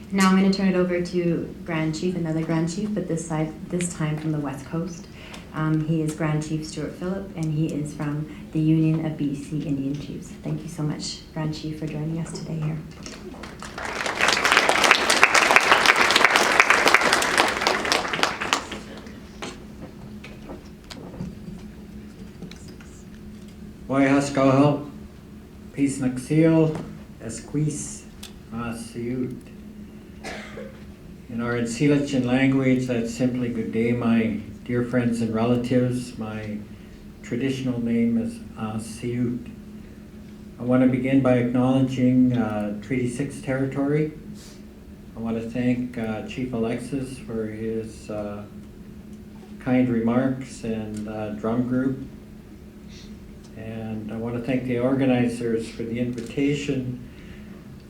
Now I'm going to turn it over to Grand Chief, another Grand Chief, but this time from the West Coast. He is Grand Chief Stewart Phillip, and he is from the Union of BC Indian Chiefs. Thank you so much, Grand Chief, for joining us today here. Waihaskahel, Peace Naxil, Esquis, Siut. In our Ensilichin language, that's simply good day, my dear friends and relatives. My traditional name is Siut. I want to begin by acknowledging Treaty 6 territory. I want to thank Chief Alexis for his kind remarks and drum group. And I want to thank the organizers for the invitation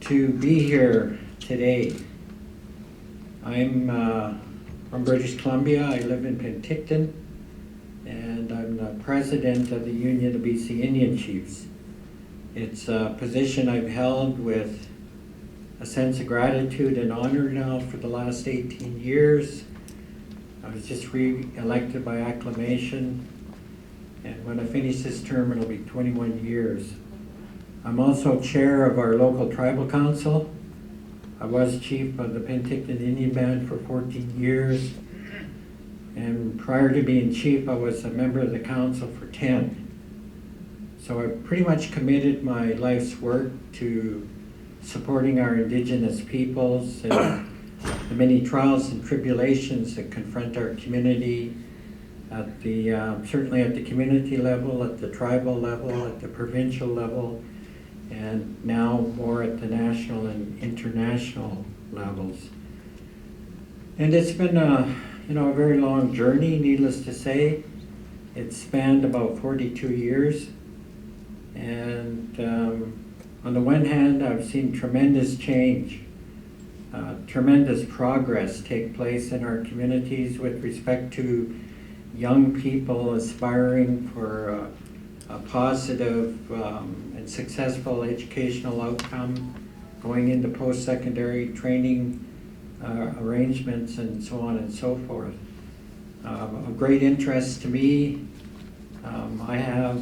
to be here today. I'm from British Columbia. I live in Penticton, and I'm the president of the Union of BC Indian Chiefs. It's a position I've held with a sense of gratitude and honor now for the last 18 years. I was just re-elected by acclamation. And when I finish this term, it'll be 21 years. I'm also chair of our local tribal council. I was chief of the Penticton Indian Band for 14 years. And prior to being chief, I was a member of the council for 10. So I've pretty much committed my life's work to supporting our Indigenous peoples and the many trials and tribulations that confront our community at the certainly at the community level, at the tribal level, at the provincial level, and now more at the national and international levels. And it's been a very long journey, needless to say. It's spanned about 42 years, and on the one hand, I've seen tremendous change, tremendous progress take place in our communities with respect to young people aspiring for a positive and successful educational outcome, going into post-secondary training arrangements and so on and so forth. Of great interest to me, I have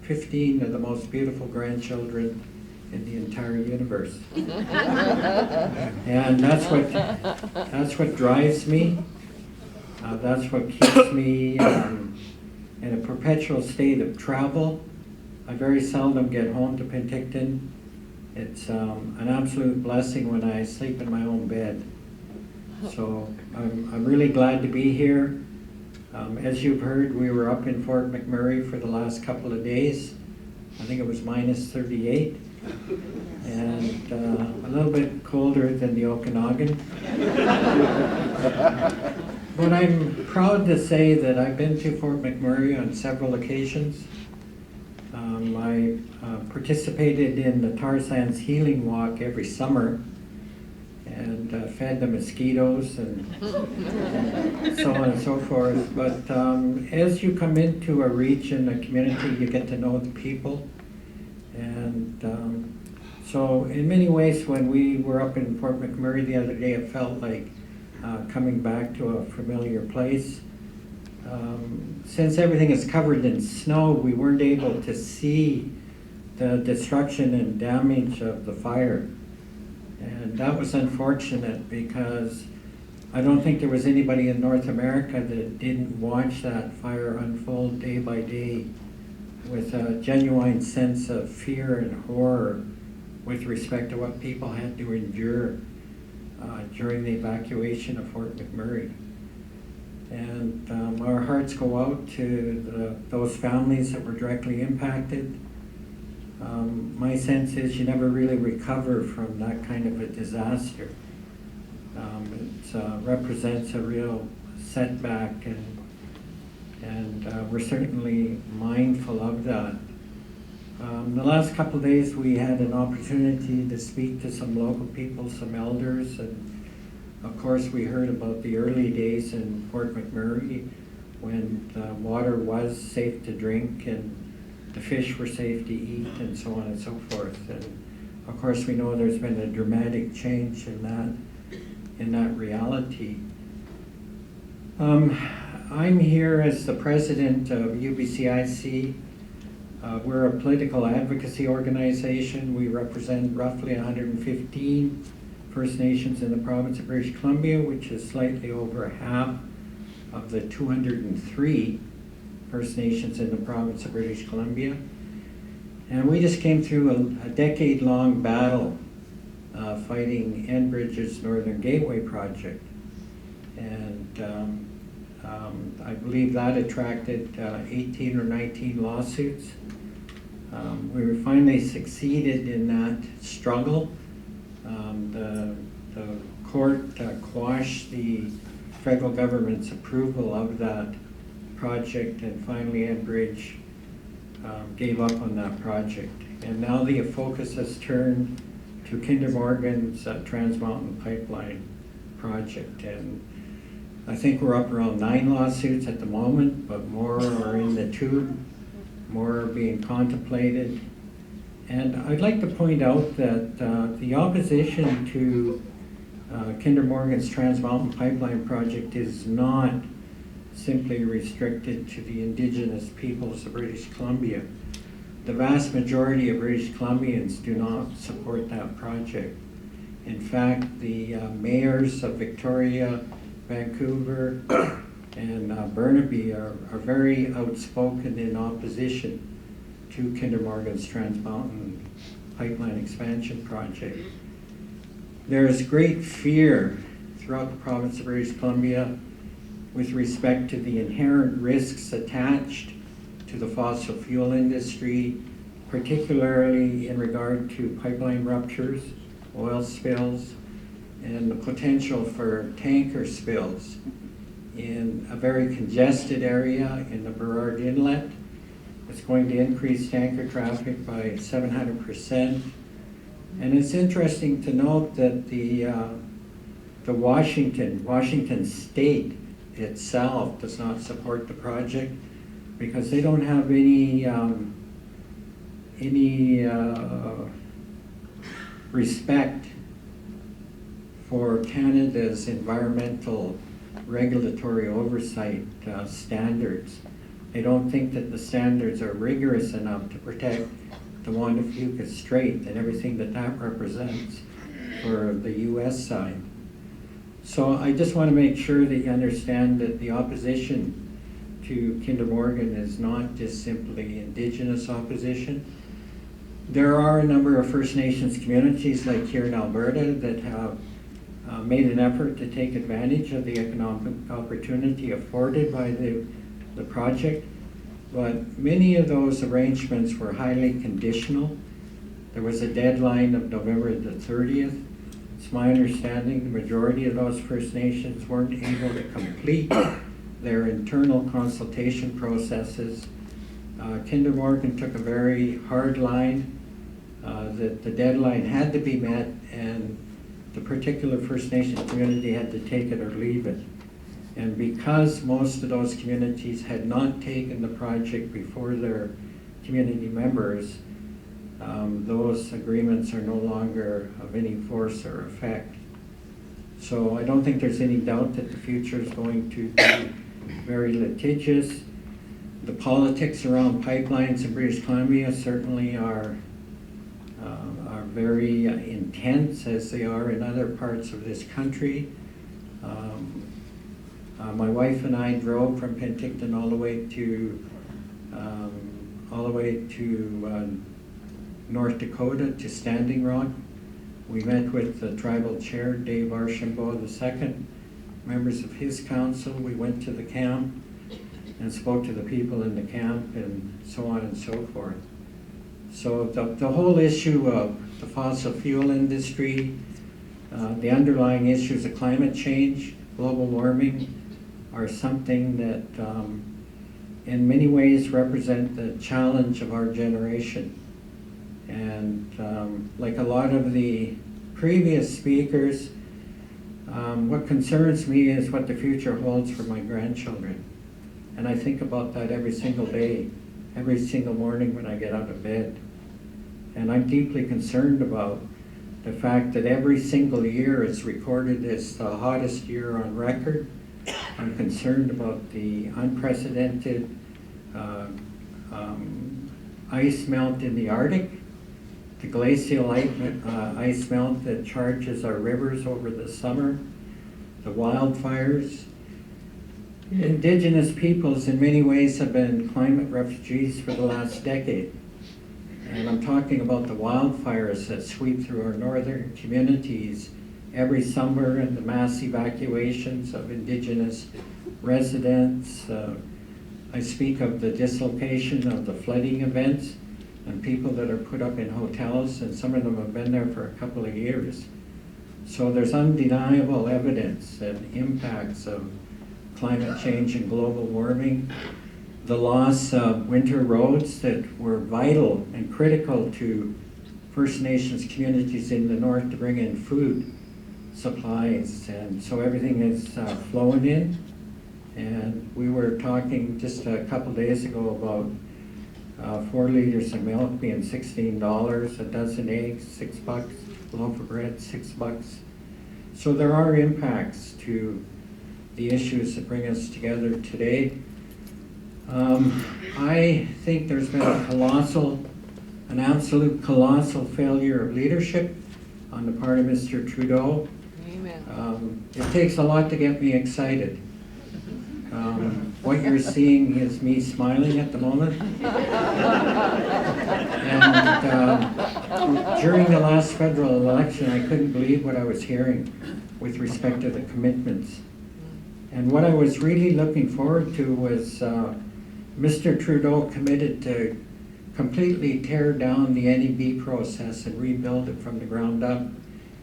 15 of the most beautiful grandchildren in the entire universe. And that's what drives me. That's what keeps me in a perpetual state of travel. I very seldom get home to Penticton. It's an absolute blessing when I sleep in my own bed. So I'm really glad to be here. As you've heard, we were up in Fort McMurray for the last couple of days. I think it was minus 38. And a little bit colder than the Okanagan. But I'm proud to say that I've been to Fort McMurray on several occasions. I participated in the Tarzan's Healing Walk every summer and fed the mosquitoes and so on and so forth. But as you come into a region, a community, you get to know the people. And so in many ways, when we were up in Fort McMurray the other day, it felt like coming back to a familiar place. Since everything is covered in snow, we weren't able to see the destruction and damage of the fire. And that was unfortunate because I don't think there was anybody in North America that didn't watch that fire unfold day by day with a genuine sense of fear and horror with respect to what people had to endure during the evacuation of Fort McMurray. And our hearts go out to those families that were directly impacted. My sense is you never really recover from that kind of a disaster. It represents a real setback, and we're certainly mindful of that. The last couple of days we had an opportunity to speak to some local people, some elders, and of course we heard about the early days in Fort McMurray when the water was safe to drink and the fish were safe to eat and so on and so forth. And of course, we know there's been a dramatic change in that reality. I'm here as the president of UBCIC. We're a political advocacy organization. We represent roughly 115 First Nations in the province of British Columbia, which is slightly over half of the 203 First Nations in the province of British Columbia. And we just came through a decade-long battle fighting Enbridge's Northern Gateway project. And I believe that attracted 18 or 19 lawsuits. We finally succeeded in that struggle. The court quashed the federal government's approval of that project, and finally Enbridge gave up on that project. And now the focus has turned to Kinder Morgan's Trans Mountain Pipeline project. And I think we're up around 9 lawsuits at the moment, but more are in the tube, more are being contemplated. And I'd like to point out that the opposition to Kinder Morgan's Trans Mountain Pipeline project is not simply restricted to the Indigenous peoples of British Columbia. The vast majority of British Columbians do not support that project. In fact, the mayors of Victoria, Vancouver, and Burnaby are very outspoken in opposition to Kinder Morgan's Trans Mountain Pipeline expansion project. There is great fear throughout the province of British Columbia with respect to the inherent risks attached to the fossil fuel industry, particularly in regard to pipeline ruptures, oil spills, and the potential for tanker spills in a very congested area in the Burrard Inlet. It's going to increase tanker traffic by 700%. And it's interesting to note that the Washington State itself does not support the project because they don't have any respect for Canada's environmental regulatory oversight standards. They don't think that the standards are rigorous enough to protect the Juan de Fuca Strait and everything that represents for the US side. So I just want to make sure that you understand that the opposition to Kinder Morgan is not just simply Indigenous opposition. There are a number of First Nations communities like here in Alberta that have made an effort to take advantage of the economic opportunity afforded by the project, but many of those arrangements were highly conditional. There was a deadline of November the 30th. It's my understanding the majority of those First Nations weren't able to complete their internal consultation processes. Kinder Morgan took a very hard line that the deadline had to be met and the particular First Nation community had to take it or leave it. And because most of those communities had not taken the project before their community members, those agreements are no longer of any force or effect. So I don't think there's any doubt that the future is going to be very litigious. The politics around pipelines in British Columbia certainly are very intense, as they are in other parts of this country. My wife and I drove from Penticton all the way to North Dakota to Standing Rock. We met with the tribal chair, Dave Archambault II, members of his council. We went to the camp and spoke to the people in the camp and so on and so forth. So the whole issue of the fossil fuel industry, the underlying issues of climate change, global warming, are something that in many ways represent the challenge of our generation. And like a lot of the previous speakers, what concerns me is what the future holds for my grandchildren. And I think about that every single day, every single morning when I get out of bed. And I'm deeply concerned about the fact that every single year it's recorded as the hottest year on record. I'm concerned about the unprecedented ice melt in the Arctic, the glacial ice melt that charges our rivers over the summer, the wildfires. Indigenous peoples in many ways have been climate refugees for the last decade. And I'm talking about the wildfires that sweep through our northern communities every summer and the mass evacuations of Indigenous residents. I speak of the dislocation of the flooding events and people that are put up in hotels, and some of them have been there for a couple of years. So there's undeniable evidence and impacts of climate change and global warming. The loss of winter roads that were vital and critical to First Nations communities in the north to bring in food supplies, and so everything is flowing in. And we were talking just a couple days ago about 4 liters of milk being $16, a dozen eggs $6, a loaf of bread $6. So there are impacts to the issues that bring us together today. I think there's been an absolute colossal failure of leadership on the part of Mr. Trudeau. Amen. It takes a lot to get me excited. What you're seeing is me smiling at the moment. And during the last federal election, I couldn't believe what I was hearing with respect to the commitments. And what I was really looking forward to was Mr. Trudeau committed to completely tear down the NEB process and rebuild it from the ground up.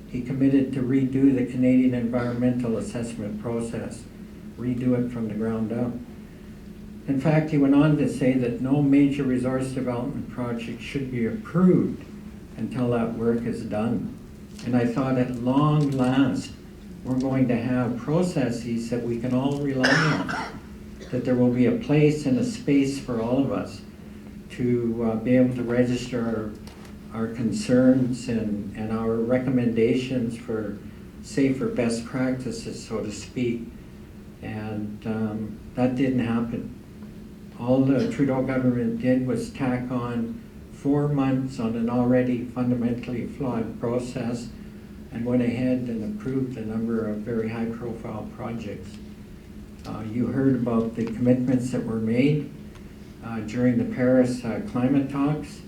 He committed to redo the Canadian environmental assessment process, redo it from the ground up. In fact, he went on to say that no major resource development project should be approved until that work is done. And I thought, at long last, we're going to have processes that we can all rely on, that there will be a place and a space for all of us to be able to register our concerns and our recommendations for safer best practices, so to speak. And that didn't happen. All the Trudeau government did was tack on 4 months on an already fundamentally flawed process and went ahead and approved a number of very high-profile projects. You heard about the commitments that were made during the Paris climate talks,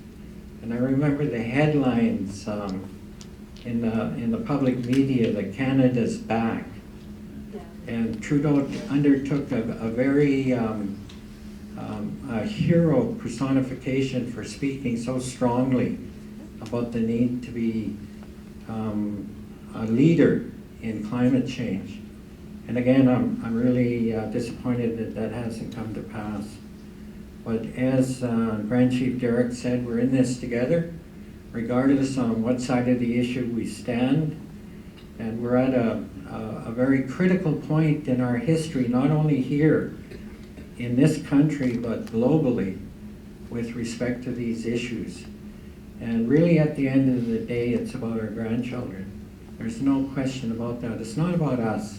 and I remember the headlines in the public media that Canada's back. And Trudeau undertook a very hero personification for speaking so strongly about the need to be a leader in climate change. And again, I'm really disappointed that that hasn't come to pass. But as Grand Chief Derek said, we're in this together, regardless on what side of the issue we stand. And we're at a very critical point in our history, not only here in this country, but globally, with respect to these issues. And really, at the end of the day, it's about our grandchildren. There's no question about that. It's not about us.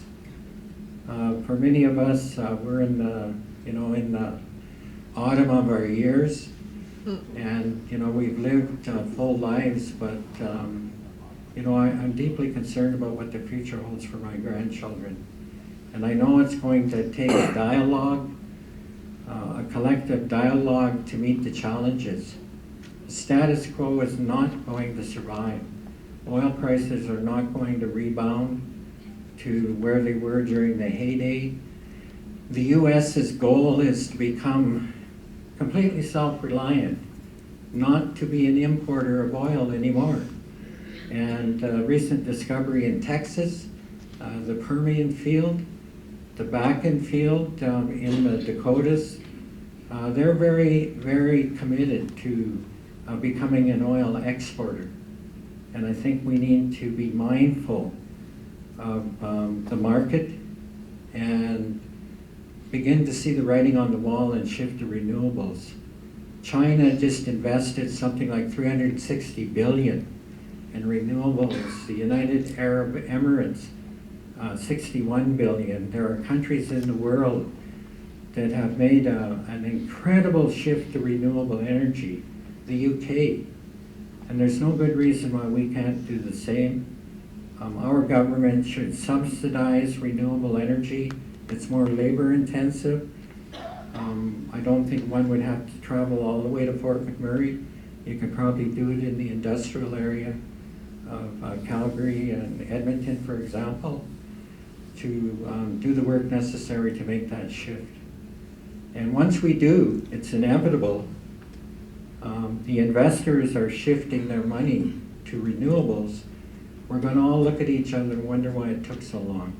For many of us, we're in the autumn of our years, and we've lived full lives, but I'm deeply concerned about what the future holds for my grandchildren. And I know it's going to take a dialogue, a collective dialogue to meet the challenges. The status quo is not going to survive. Oil prices are not going to rebound to where they were during the heyday. The US's goal is to become completely self-reliant, not to be an importer of oil anymore. And recent discovery in Texas, the Permian field, the Bakken field in the Dakotas, they're very, very committed to becoming an oil exporter. And I think we need to be mindful of the market and begin to see the writing on the wall and shift to renewables. China just invested something like 360 billion in renewables. The United Arab Emirates, 61 billion. There are countries in the world that have made an incredible shift to renewable energy. The UK, and there's no good reason why we can't do the same. Our government should subsidize renewable energy. It's more labor intensive. I don't think one would have to travel all the way to Fort McMurray. You could probably do it in the industrial area of Calgary and Edmonton, for example, to do the work necessary to make that shift. And once we do, it's inevitable. The investors are shifting their money to renewables. We're going to all look at each other and wonder why it took so long.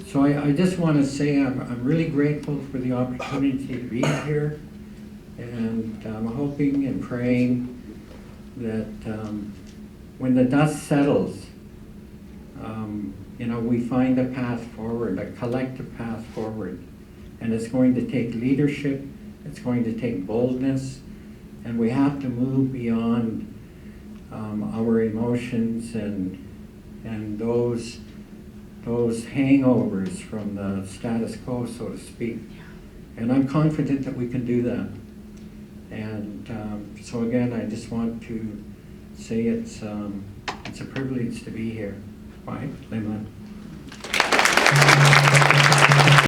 So I just want to say I'm really grateful for the opportunity to be here, and I'm hoping and praying that when the dust settles, we find a path forward, a collective path forward. And it's going to take leadership, it's going to take boldness, and we have to move beyond our emotions and those hangovers from the status quo, so to speak. And I'm confident that we can do that. And so again, I just want to say it's a privilege to be here. Bye, Limlin.